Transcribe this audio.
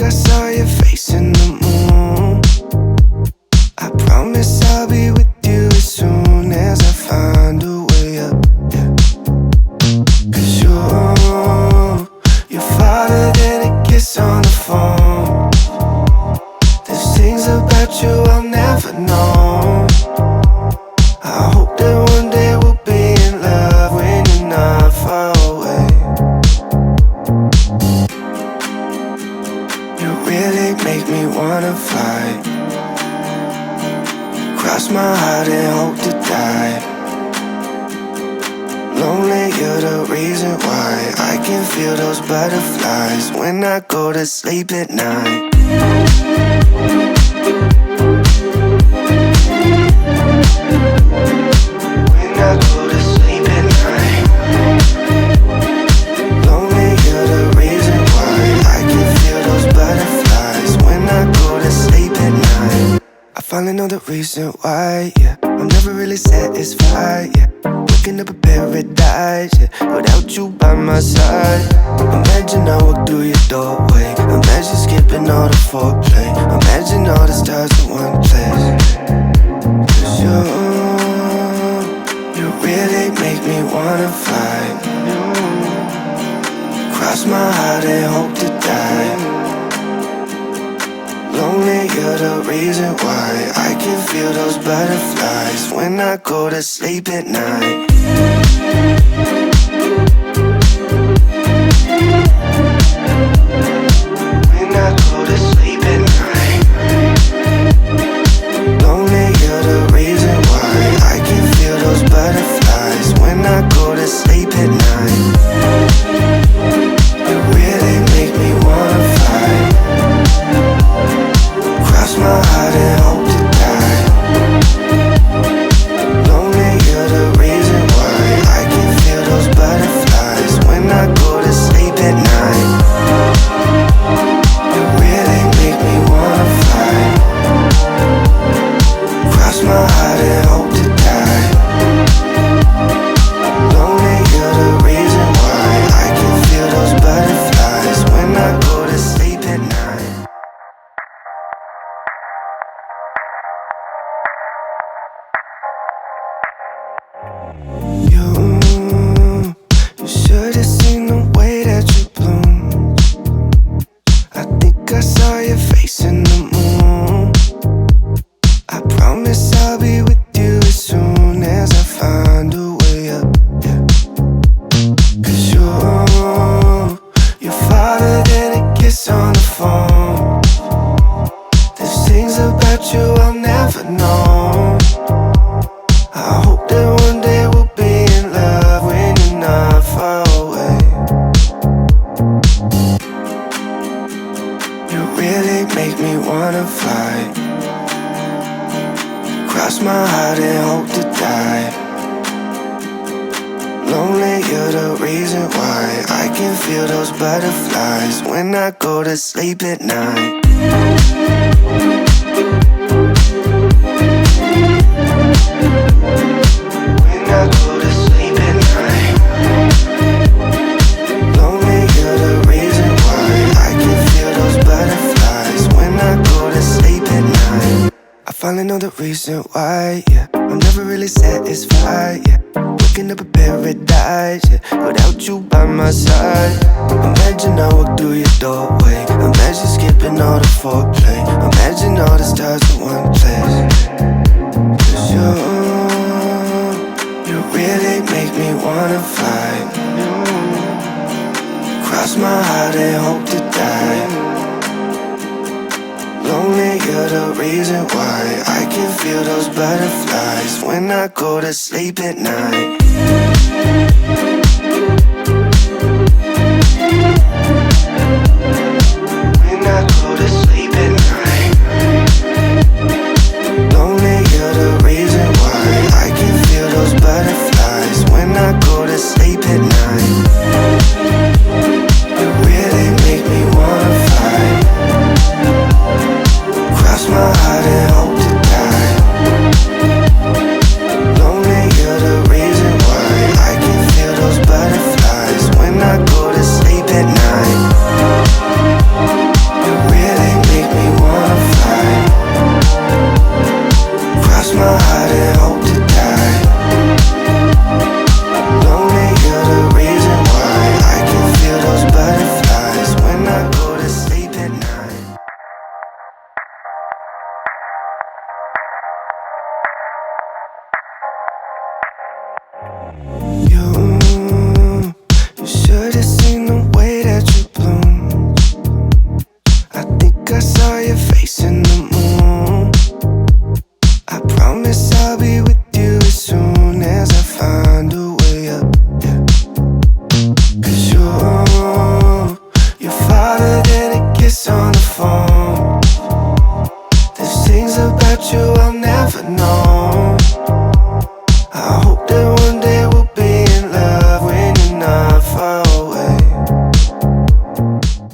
I saw your face in the moon. I promise I'll be with you as soon as I find a way up, yeah. 'Cause you're farther than a kiss on the phone. There's things about you I'll never know. I hope that one day we'll be in love when you're not far away. You really make me wanna fly, cross my heart and hope to die. Lonely, you're the reason why I can feel those butterflies when I go to sleep at night. When I go to sleep at night. Lonely, you're the reason why I can feel those butterflies when I go to sleep at night. I finally know the reason why, yeah. I'm never really satisfied, yeah. Waking up a paradise, yeah, without you by my side. Imagine I walk through your doorway. Imagine skipping all the foreplay. Imagine all the stars in one place. 'Cause you really make me wanna fly. Cross my heart and hope to die. Lonely, you're the reason why I can feel those butterflies when I go to sleep at night. When I go to sleep at night. Lonely, you're the reason why I can feel those butterflies when I go to sleep at night. You really make me wanna fly, cross my heart and hope to die. Lonely, you're the reason why I can feel those butterflies when I go to sleep at night. You really make me wanna fly, cross my heart and hope to die. Lonely, you're the reason why I can feel those butterflies when I go to sleep at night. You should have seen the way that you bloom. I think I saw your face in the moon. I promise I'll be with you as soon as I find a way up, yeah. 'Cause you're farther than a kiss on the phone. There's things about you I'll never know. I hope that one day we'll be in love when you're not far away. You really make me wanna fly, cross my heart and hope to die. Lonely, you're the reason why I can feel those butterflies when I go to sleep at night. When I go to sleep at night. Lonely, you're the reason why I can feel those butterflies when I go to sleep at night. I finally know the reason why, yeah. I'm never really satisfied, yeah. Waking up a paradise, yeah, without you by my side. Imagine I walk through your doorway. Imagine skipping all the foreplay. Imagine all the stars in one place. 'Cause you really make me wanna fly, cross my heart and hope to die. Lonely, you're the reason why I can feel those butterflies when I go to sleep at night. When I go to sleep at night. Lonely, you're the reason why I can feel those butterflies when I go to sleep at night. You really make me wanna fly, cross my heart and hope to die. Lonely, you're the reason why I can feel those about you I'll never know.